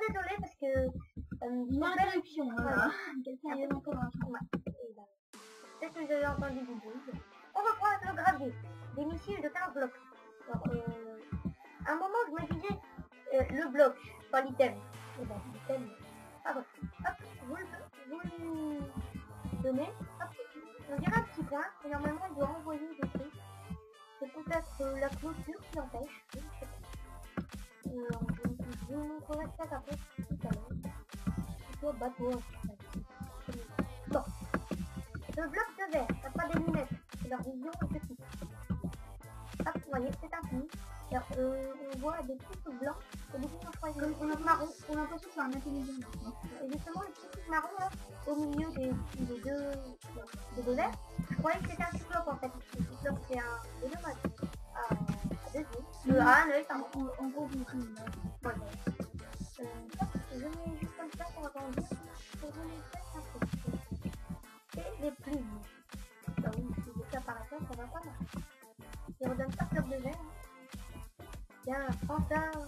désolé parce que... Une interruption, voilà. Quelqu'un est encore un truc. Peut-être que vous avez entendu du bruit. On reprend avec le gravier. Des missiles de 15 blocs. Alors, à un moment, je me disais, le bloc, pas l'item. Et bon, l'item, ah bon. Hop, vous le donnez. Hop, on dirait un petit point. Et normalement, il doit envoyer des trucs. C'est peut-être la clôture qui empêche. Je sais pas. Je vous montrerai peut-être après tout à l'heure. Plutôt bateau. Bon. Le bloc de verre, t'as pas des lunettes. Leur vision est petite. Hop, vous voyez, c'est infini. Alors, on voit des petits trucs blancs. Et des petits trucs Comme on a marron, on a l'impression que c'est un intelligent. Et justement, les petits trucs marrons là, au milieu des deux verres, je croyais que c'était un cyclope en fait. Le cyclope, c'est un dommage. À deux yeux. À un œil, pardon. En gros, vous prenez Voilà. Je mets juste comme ça pour agrandir. Pour vous montrer un truc. Et les plumes. Bah oui, si je fais apparaître, ça va pas marcher. Il redonne pas fleur de verre. Il y a un fantôme.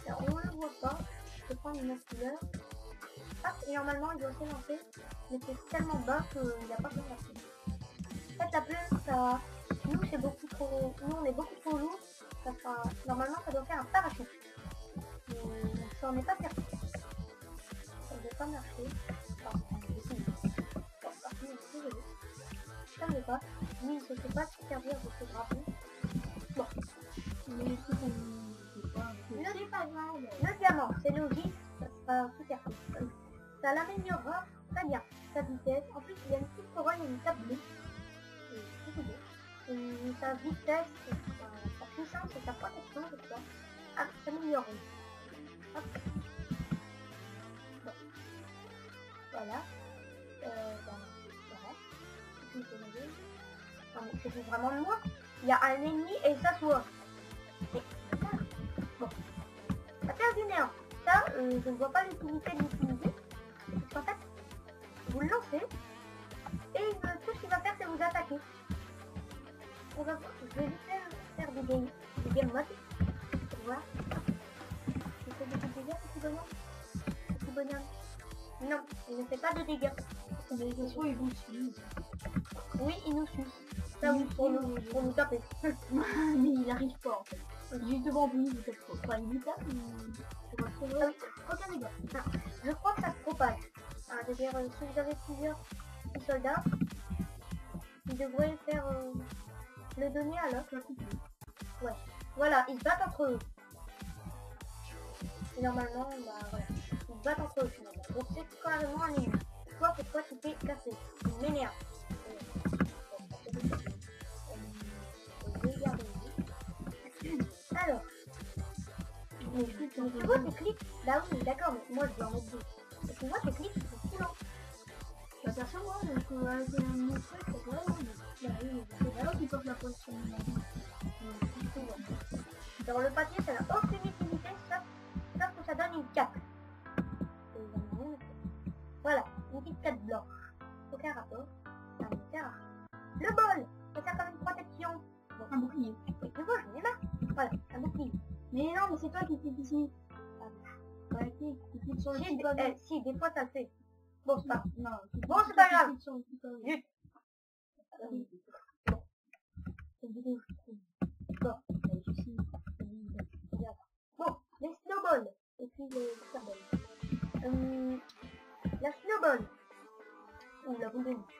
Alors, on le voit pas. Je prends une autre couleur. Hop, et normalement il doit s'élancer. Mais c'est tellement bas qu'il n'y a pas besoin d'appeler. En fait, la plume, ça. Nous, c'est beaucoup trop. Nous, on est beaucoup trop lourd. Ça fera... Normalement, ça doit faire un parachute. Mais ça n'en est pas certain. Ça ne doit pas marcher. Enfin, ça ne veut pas. Lui, il ne sait pas se servir de ce drapeau. Bon. Mais si on ne sait pas, c'est pas grave. Le diamant, c'est logique, ça sera tout certain. Ça l'améliorera très bien, sa vitesse. En plus, il y a une petite couronne et une table bleue. C'est tout beau. Et sa vitesse, sa puissance et sa protection, je crois, s'amélioreront. Hop. Bon. Voilà. C'est vraiment de moi. Il y a un ennemi et il s'assoit. Bon. La terre du néant. Ça, je ne vois pas l'utilité de l'utiliser. Parce qu'en fait, vous le lancez. Et tout ce qu'il va faire, c'est vous attaquer. Je vais lui faire des game mode. Pour voir. Il fait des dégâts, petit bonhomme. Petit bonhomme. Non, il ne fait pas de dégâts. Mais de toute façon, ils vous suivent. Oui, il nous suit. Ça oui, pour nous taper. Mais il n'arrive pas en fait. Juste devant vous, vous faites quoi? Enfin, il vous tape, mais aucun dégât. Je crois que ça se propage. C'est-à-dire, si vous avez plusieurs soldats, ils devraient faire le donner à l'autre. Ouais. Voilà, ils se battent entre eux. Et normalement, bah voilà. Ils se battent entre eux finalement. Donc c'est carrément un ennemi. Toi, pourquoi tu t'es cassé? Il m'énerve. Alors, mais tu vois tes clics? Bah oui, d'accord, mais moi je vais en mettre deux. Et tu vois tes clics, ils sont tout lents. Bah perso moi, avec mon truc, c'est vrai, c'est là qui porte la position. Dans le papier, ça n'a aucune utilité, sauf que ça donne une cape. Voilà, une petite cape blanche. Aucun rapport. Le bol, ça sert comme une protection. Bon. Un bouclier. Et tu vois, j'en ai marre. Voilà, un bouclier. Mais non, mais c'est toi qui t'es ici. Ouais, qui clique sur le petit ballon. Si, des fois ça le fait. Bon, c'est pas. Non, bon, c'est pas grave. Zut. Bon. Cette vidéo, je trouve. Bon. Bon, les snowballs. Et puis les snowballs. La snowball. Ou la boule de neige.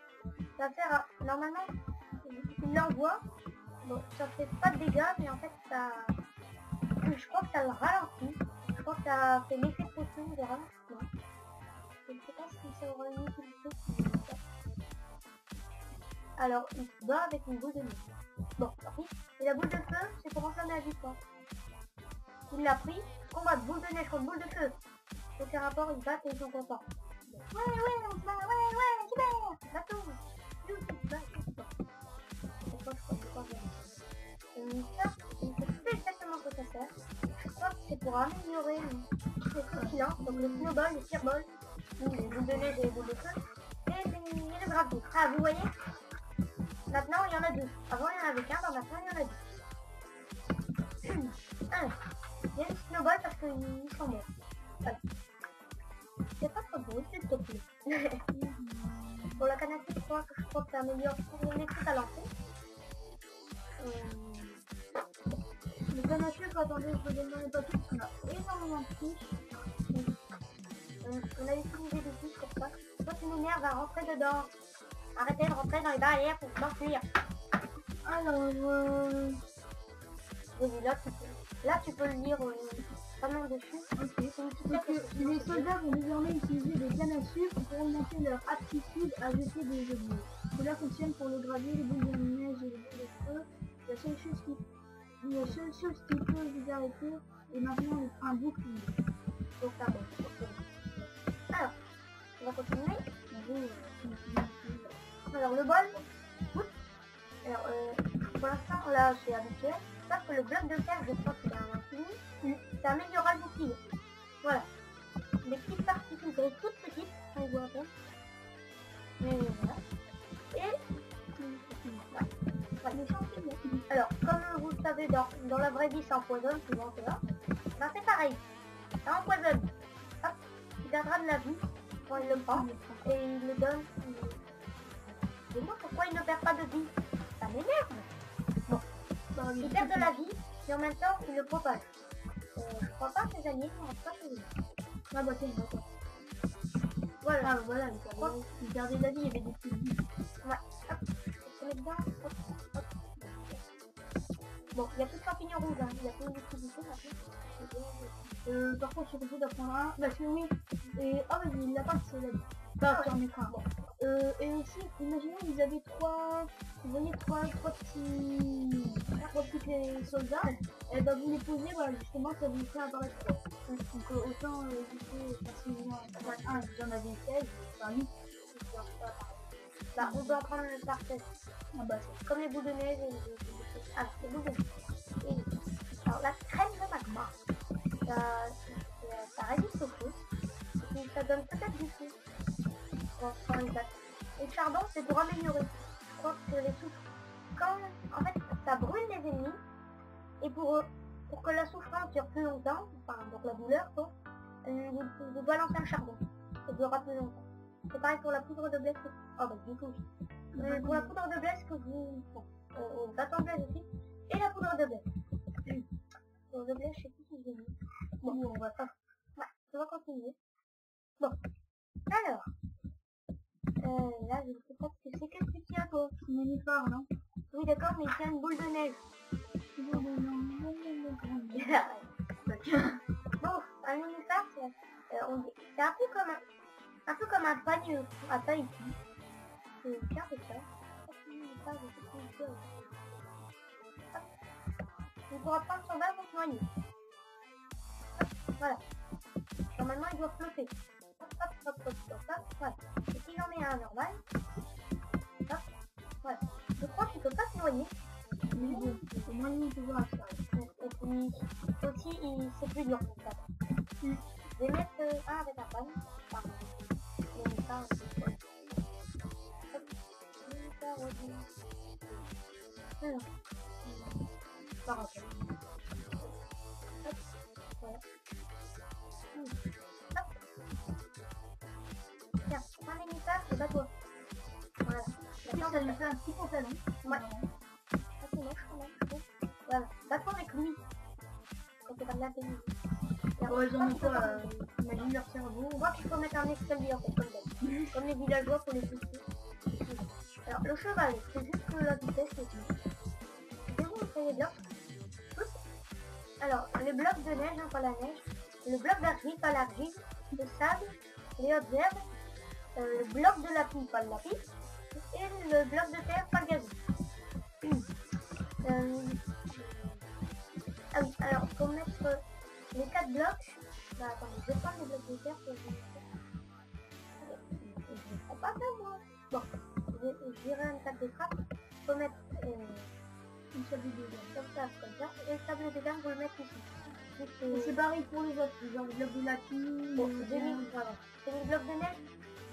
Ça sert à... Normalement, il l'envoie. Bon, ça fait pas de dégâts, mais en fait, ça... Je crois que ça le ralentit. Je crois que ça fait l'effet de potion de ralentissement. Je ne sais pas si ça aura une utilité. Alors, il se bat avec une boule de neige. Bon, tant pis. Et la boule de feu, c'est pour enflammer la distance. Il l'a pris. Combat de boule de neige contre boule de feu. Aucun rapport, ils battent et ils sont contents. Ouais, on se bat, ouais, super. Bateau. Ça, ça, je ne sais plus exactement quoi ça sert. Je crois que c'est pour améliorer les trucs qu'il lance, donc le snowball, le fireball, les boules de neige et les boules de feu, et le gravier. Ah, vous voyez? Maintenant, il y en a deux. Avant, il y en avait qu'un, maintenant, il y en a deux. Il y a une snowball parce qu'ils sont morts. C'est pas trop beau, s'il te plaît. Pour la canne à sucre, je crois que ça améliore pour les trucs à lancer. Le canne à sucre, attendez, je vais donner pas tout, parce qu'on a énormément de fiches. On a utilisé des fiches pour ça. Toi, tu m'énerves à rentrer dedans. Arrêtez de rentrer dans les barrières pour m'enfuir. Alors, vas-y, là, tu peux le lire pas mal dessus. ok. Donc, les soldats vont désormais utiliser des cannes à sucre pour augmenter leur aptitude à jeter des objets. Cela fonctionne pour le gravier, les boules de neige et les boules de feu. La seule chose qui peut vous arrêter est maintenant un bouclier. Donc, ça bon. Alors, on va continuer. Alors, le bol. Alors, pour l'instant, là, c'est habituel. Sauf que le bloc de terre, je crois qu'il a un infini. Ça améliorera le bouclier. Voilà. Des petites particules toutes petites, on les voit à peine. Mais voilà. Et voilà. Les champignons. Alors, comme vous le savez, dans la vraie vie, ça empoisonne souvent, c'est là. Ben, c'est pareil. Ça empoisonne. Hop, il perdra de la vie quand il le prend. Et il le donne. Dis-moi pourquoi il ne perd pas de vie. Ça m'énerve. Bon. Il perd de la vie, et en même temps, il le propage. Je crois pas que ces alliés ne rentrent pas chez lui. Ah bah tiens, d'accord. Voilà. Ah voilà, il perdait de la vie, il y avait des petites billes. Ouais. Hop. Je mets dedans. Hop. Hop. Bon, il n'y a plus de champignons rouges, hein. Il y a plus d'utilité maintenant. Par contre, je suis obligée d'apprendre un. Parce que oui. Et oh vas-y, il l'a pas, c'est là. Bah, tu en mets un. Bon. Et aussi, imaginez, vous avez vous voyez trois petits soldats, et bah vous les posez, voilà, justement, ça vous fait apparaître trois. Donc autant éviter facilement un, vous en avez 16, enfin 8, bah, on doit prendre le parfait. Ah bah comme les boules de neige et les... Ah, les boules de neige. Alors la crème de magma, ça résiste au feu, et puis ça donne peut-être du feu. Quand il passe. Et le charbon, c'est pour améliorer. Je crois que les souffles, en fait, ça brûle les ennemis, et pour que la souffrance dure plus longtemps, enfin, donc la douleur, quoi, vous balancez un charbon. Ça durera plus longtemps. C'est pareil pour la poudre de blé. Oh bah du coup, pour la poudre de blé que vous... Bon, bâton de blé aussi. Et la poudre de blé. Poudre de blé, je sais plus si je l'ai mis. Bon, on va pas... Ouais, on va continuer. Bon. Alors. Là, je ne sais pas ce que c'est. Qu'est-ce que tu as, toi? une nénuphar, non? Oui, d'accord, mais il y a une boule de neige. Bon, un nénuphar, c'est un peu comme un pagne à Tahiti. C'est bien de ça. Il pourra prendre son bain pour se noyer. Voilà. Normalement, il doit flotter. Voilà. Et si j'en mets un normal, hop, voilà. Je crois qu'il peut pas se noyer. Mais bon, au moins il peut voir ça. Et puis, aussi, c'est plus dur pour ça. Je vais mettre un avec un panne. Pardon. Je vais mettre un avec un panne. Hop. Par rapport. Hop. Voilà. Hop. Tiens, un nénuphar, c'est pas toi. Voilà. Maintenant, ça lui fait un petit pantalon. Ouais. Ça c'est moche quand même, je trouve. Voilà. D'accord avec lui. Quand c'est pas de la pénible. Ouais, j'en ai pas. Imagine leur cerveau. On voit qu'il faut mettre un escalier en fait, comme d'hab. Comme les villageois pour les pousser. Alors, le cheval, c'est juste la vitesse et tout. C'est bon, ça y est bien. Alors, les blocs de neige, hein, pas la neige. Le bloc d'argile, pas l'argile. Le sable, les hautes herbes. Le bloc de lapis, pas le lapis. Et le bloc de terre, pas le gazon. Ah oui, alors, faut mettre les 4 blocs. Bah, attendez, je vais prendre les blocs de terre pour je ne prends pas ça, moi. Bon, je dirais une table de frappe. Faut mettre une sable de dégâts, comme ça. Et le sable de dégâts, vous le mettre ici. C'est pareil pour les autres, genre le bloc de lapis. Bon, j'ai mis, voilà. C'est les blocs de neige.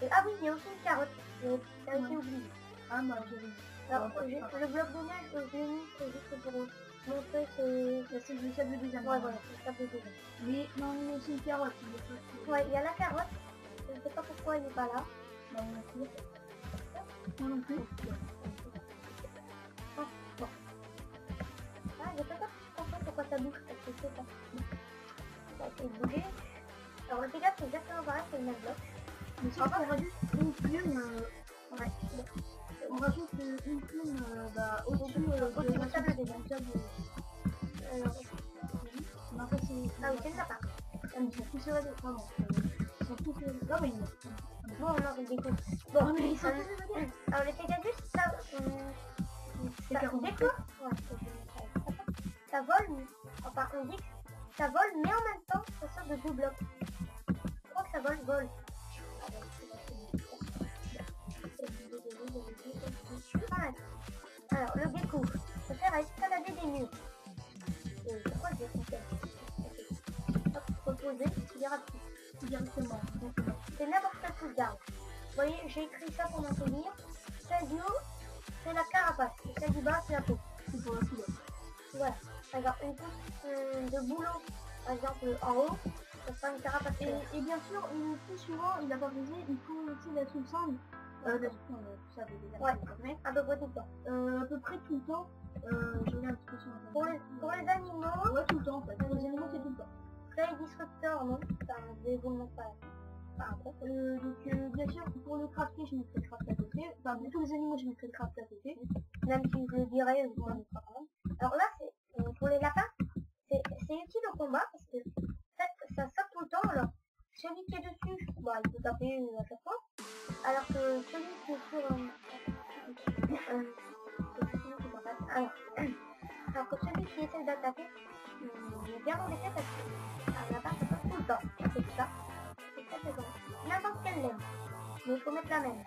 Et, ah oui, il y a aussi une carotte. Ça a été oublié. Ah bah j'ai vu. Alors, le bloc de neige, je l'ai mis juste pour montrer C'est le sable des âmes. Ouais, voilà, c'est le sable des âmes. Mais non, il y a aussi une carotte. Ouais, il y a la carotte. Je ne sais pas pourquoi il n'est pas là. Moi non plus. Ah, bon. Ah, je sais pas pourquoi ça bouge, parce que c'est pas. Ça a été bougé. Alors le Pégase c'est exactement pareil, c'est le même bloc. Mais si on rajoute une plume, ouais. On rajoute une plume au-dessus du sable des âmes. Non, ça c'est... Ah oui, c'est le lapin. Ils sont tous évadés. Pardon. Ils sont tous évadés. Non mais bon, non, je découvre. Bon, mais ils sont tous évadés. Alors les Pégasus, ça... c'est découvre. Ouais, ça vole, enfin on dit que ça vole, mais en même temps, ça sort de 2 blocs. Je crois que ça vole. Alors, le gecko, ça sert à escalader des murs. Je crois que j'ai fait. Hop, reposer, directement. C'est n'importe quel d'arbre. Vous voyez, j'ai écrit ça pour m'en souvenir. Celle du haut, c'est la carapace. Et celle du bas, c'est la peau. C'est pour la couleur. Voilà. Alors, une pousse de boulot, par exemple, en haut, ça sera une carapace. Et bien sûr, le plus souvent, il a pas brisé, il faut aussi la sous-sang. Ouais, à peu près tout le temps. À peu près tout le temps. Je regarde un petit peu sur Internet. Pour les animaux, ouais, tout le temps en fait. Pour les animaux, c'est tout le temps. Play Disruptor, non. Enfin, je vais vous le montrer. Bien sûr, pour le crafter, je mettrai le craft à côté. Enfin, pour tous les animaux, je mettrai le craft à côté. Même si je le dirais, je ne pas quand même. Alors là, c'est pour les lapins, c'est utile au combat parce que ça saute tout le temps. Alors, celui qui est dessus, bah, il peut taper à chaque fois. Alors que celui qui est sur... alors que celui qui essaie d'attaquer, j'ai bien embêté parce que un lapin ça saute tout le temps. C'est ça. C'est ça, c'est bon. N'importe quelle laine. Mais il faut mettre la même.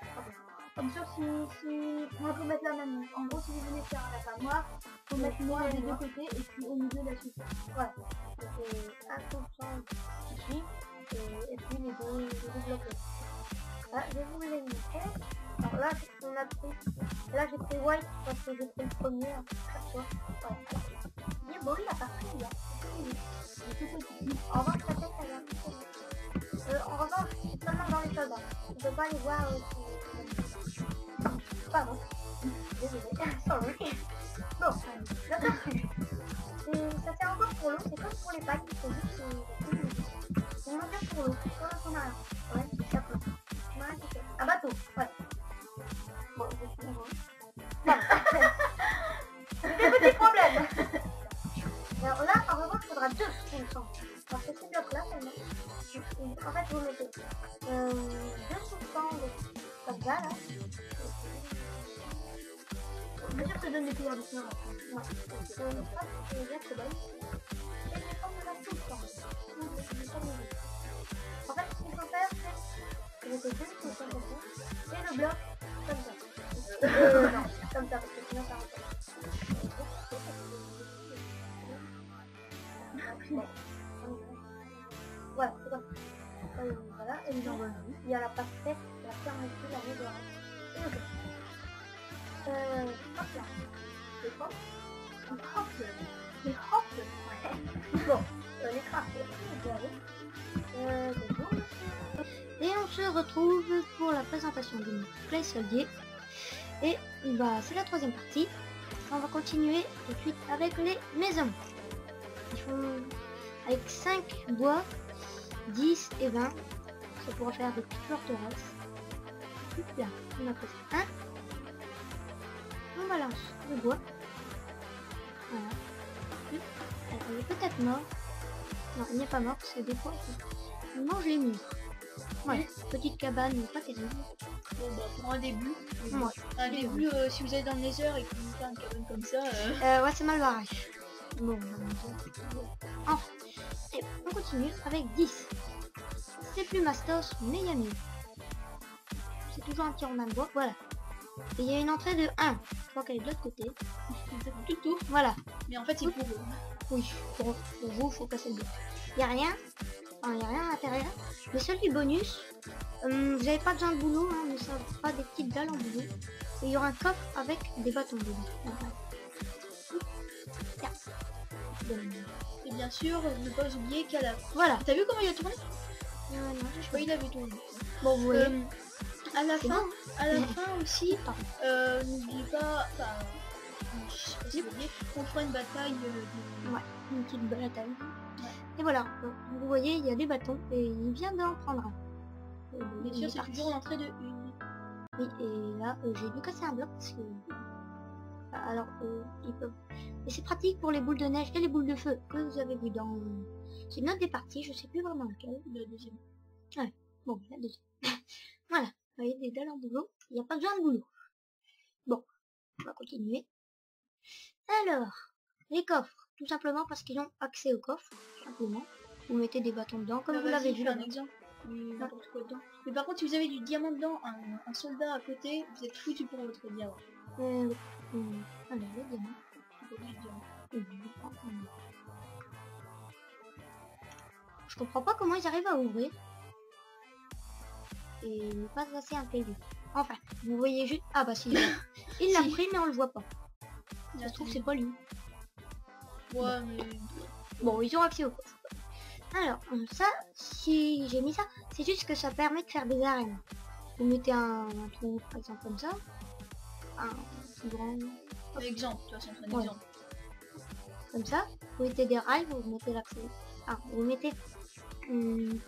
Comme ça, si on peut mettre la même. En gros, si vous voulez faire un lapin noir, il faut mettre noir des deux côtés et puis au milieu la suite. Ouais. C'est 1% ici et puis les deux blocs. Ah, je vais vous les montrer. Alors là, on a pris. Là, j'ai pris white parce que j'ai pris le premier à chaque fois. Ouais. Il est beau, il a pas pris là. En revanche, la tête, elle a en revanche, seulement dans les soldats. On peut pas les voir. Pardon. Désolé. Sorry. Bon, la tortue. Ça sert encore pour l'eau, c'est comme pour les packs. C'est juste une mesure pour l'eau. Comme un sous-marin. Ouais, ça peut. Un bateau, ouais. Bon, je suis j'ai des petits problèmes. Alors là, en revanche, il faudra 2 sous-sang. Parce que ces blocs-là, seulement. En fait, vous mettez 2 sous-sang comme ça, là. Bien sûr, ça donne des couleurs différentes. Ouais. C'est bien que bonne. Et je vais prendre la sous-sang. En fait, ce qu'il faut faire, c'est... Je fais 2 sous-sang comme ça. Et le bloc, comme ça. Non, comme ça, parce que sinon ça rentre pas. Voilà, c'est comme ça. Voilà, et puis il y a la pastèque, la fermeture, la maison. Et le bloc. Hop là. Les crafts. Les crafts. Ouais. Bon, les crafts, et on se retrouve pour la présentation de notre Play Soldier. Et bah c'est la 3e partie. On va continuer tout de suite avec les maisons. Il faut avec 5 bois, 10 et 20, ça pourra faire des petites forteresses. Là, on a pris un. On balance le bois. Voilà. Alors, il est peut-être mort. Non, il n'est pas mort, c'est des fois il mange les murs. Ouais, petite cabane, pas terrible. Bon bah pour un début, Ouais. Si vous allez dans le Nether et que vous faites une cabane comme ça, Ouais, c'est mal barré. Bon, enfin, et on continue avec 10. C'est plus Mastos, mais il y a mieux. C'est toujours un petit rond de bois, voilà. Et il y a une entrée de 1. Je crois qu'elle est de l'autre côté. tout. Voilà. Mais en fait c'est pour vous. Oui, pour vous, faut casser le bloc. Il n'y a rien. Enfin, il n'y a rien à l'intérieur. Le seul du bonus, vous n'avez pas besoin de boulot, hein, mais ça fera des petites dalles en boulot. Et il y aura un coffre avec des bâtons dedans. Voilà. Et bien sûr, ne pas oublier qu'à la... Voilà. T'as vu comment il a tourné? Non, Je crois qu'il avait tourné. bon, vous voyez. À la C'est fin, bon. à la fin aussi, Pardon. n'oublie pas... Enfin, je sais pas si vous voyez, on fera une bataille de... Ouais, une petite bataille. Et voilà, donc, vous voyez, il y a des bâtons et il vient d'en prendre un. Bien sûr, c'est toujours l'entrée de une. Oui, et là, j'ai dû casser un bloc parce que... Alors, ils peuvent... Et c'est pratique pour les boules de neige et les boules de feu que vous avez vu dans... C'est une autre des parties, je sais plus vraiment laquelle. La deuxième. Ouais, bon, la deuxième. Voilà, vous voyez, des dalles en boulot, il n'y a pas besoin de boulot. Bon, on va continuer. Alors, les coffres, tout simplement parce qu'ils ont accès aux coffres, tout simplement. Vous mettez des bâtons dedans, comme vous l'avez vu un là-bas. exemple. N'importe quoi dedans. Mais par contre, si vous avez du diamant dedans, un soldat à côté, vous êtes foutu pour votre diamant. Alors, le diamant. Je comprends pas comment ils arrivent à ouvrir. Et pas assez intelligent. Enfin, vous voyez juste... Ah bah si, il l'a pris mais on le voit pas. Ça se trouve c'est pas lui. Ouais, mais... Bon, ils ont accès au coffre. Alors, ça, si j'ai mis ça, c'est juste que ça permet de faire des arènes. Vous mettez un trou, par exemple, comme ça. Un plus grand... Un exemple, de toute façon, c'est un Ouais. exemple. Comme ça. Vous mettez des rails, vous mettez l'accès. Ah, vous mettez le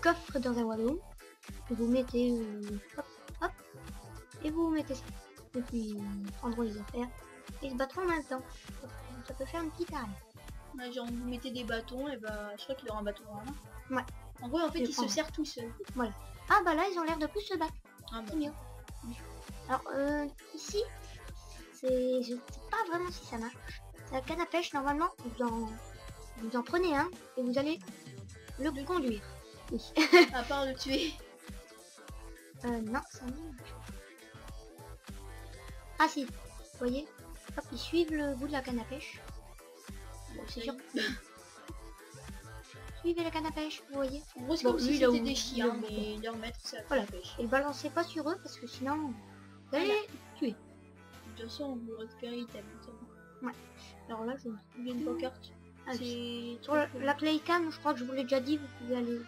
coffre dans un royaume. Vous mettez... hop, hop. Et vous mettez ça. Et puis, prendront les affaires. Et se battront en même temps. Ça peut faire une petite arène. Ouais, genre, vous mettez des bâtons, et bah, je crois qu'il aura un bâton dans la main. Ouais. En gros, en fait, Je il se prends. sert tout seul. Ah bah là, ils ont l'air de plus se battre. Ah, bah. C'est mieux. Alors, ici, c'est... Je sais pas vraiment si ça marche. C'est la canne à pêche, normalement, vous en prenez un et vous allez le conduire. Oui. À part le tuer. Non, ça marche. Ah si, vous voyez, hop, ils suivent le bout de la canne à pêche. Bon, c'est sûr. Suivez la canne à pêche, vous voyez. En gros, c'est Bon, comme lui, si là où- c'était des chiens, là où- mais leur maître, c'est la Voilà. pêche. Et balancez pas sur eux parce que sinon, vous allez les tuer. De toute façon, vous récupérez l'item. Alors là, je... Il y a une pancarte. Ah, C'est... Sur la playcam, je crois que je vous l'ai déjà dit, vous pouvez aller...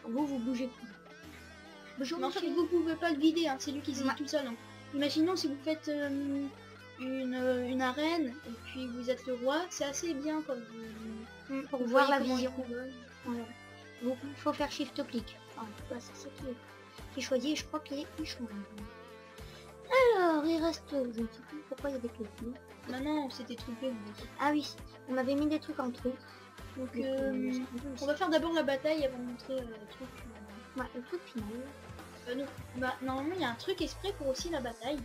Vous bougez plus. Bonjour, Mais en fait, monsieur. vous pouvez pas le vider, hein, c'est lui qui se Ouais. vide tout seul. Hein. Imaginons si vous faites une arène et puis vous êtes le roi, c'est assez bien comme Pour vous voir voyez la comment vision. il convole. Voilà. Il faut faire shift-click. Enfin, ouais, c'est ça qui choisit et je crois qu'il change. Alors, il reste... Je ne sais plus pourquoi il y avait que le Maintenant, on s'était trompé. Ah oui, on avait mis des trucs en trou. Donc, on va faire d'abord la bataille avant de montrer le truc. Ouais, le truc final. Non. Bah, normalement, il y a un truc exprès pour aussi la bataille.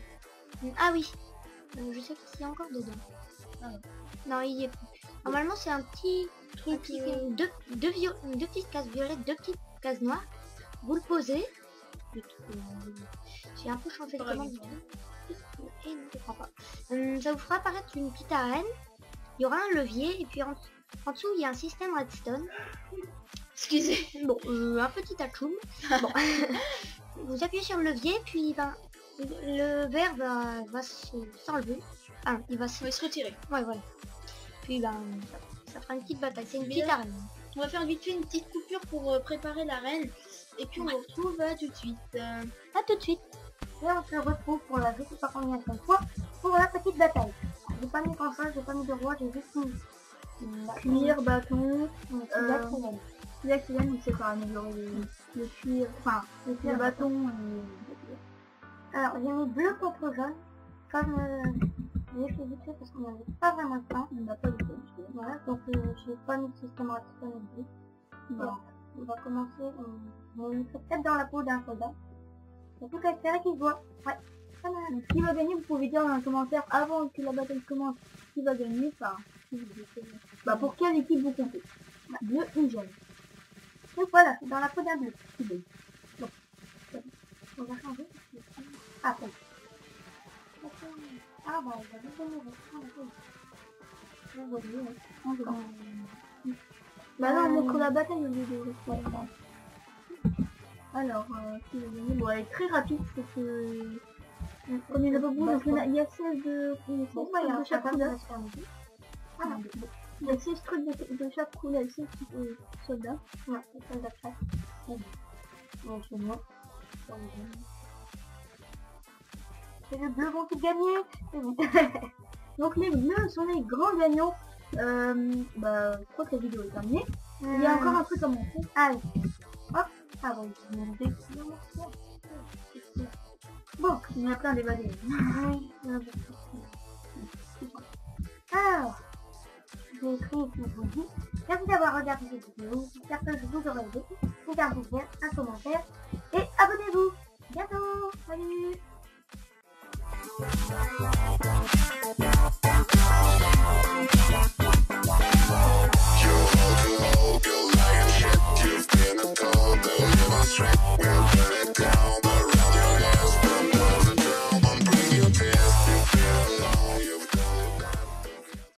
Ah oui, je sais qu'il y a encore dedans. Ah ouais. Non, il y est plus. Normalement, c'est un petit truc, deux petites cases violettes, deux petites cases noires. Vous le posez. J'ai un peu changé de commande. Et non, je crois pas. Ça vous fera apparaître une petite arène. Il y aura un levier et puis en dessous il y a un système redstone. Excusez. Bon, un petit atchoum. Bon. Vous appuyez sur le levier puis ben, le verre va s'enlever. Ah, il va se... On va se retirer. Ouais, voilà. Puis ben, ça fera une petite bataille. C'est une Mais petite là- arène. On va faire vite fait une petite coupure pour préparer l'arène. Et puis on vous retrouve tout de suite. A tout de suite. Et on se retrouve pour la je sais pas combien de fois pour la petite bataille. J'ai pas mis grand chose, j'ai pas mis de roi, j'ai juste mis Cuir, bâton, l'accident. il sait pas améliorer le cuir, enfin le bâton Alors j'ai mis bleu contre jaune. Comme j'ai fait vite fait parce qu'on n'avait pas vraiment de temps. on n'a pas du tout. Voilà, donc j'ai pas mis de système redstone non plus. Bon, on va commencer, on mettrait peut-être dans la peau d'un soldat. Il y a tout à espérer qu'il se voit. Ouais, pas mal. Donc, qui va gagner, vous pouvez dire dans les commentaires avant que la bataille commence qui va gagner, enfin, bah pour quelle équipe vous comptez. Bleu ou jaune. Donc voilà, c'est dans la peau d'un bleu. Bon, on va changer. Ah, bon. Ah bah, on va Bah non, on montre la bataille au lieu de Alors, qui va gagner, bon elle est très rapide parce que Comme il y en a beaucoup, donc il y a 16 de chaque couleur. Ah, Il y a 6 trucs de chaque couleur, 6 soldats. ouais, c'est ça d'après. Donc c'est moi. C'est le bleu vont tout gagner. Donc les bleus sont les grands gagnants. Je crois que la vidéo est terminée. Il y a encore un truc à montrer. Ah oui. Hop. Ah oui, Bon, il y en a plein d'évadés. oui. Alors, je vais écrire ce que je vous dis. Merci d'avoir regardé cette vidéo. J'espère que je vous aurai aidé. Mettez un pouce vert, un commentaire et abonnez-vous. Bientôt. Salut.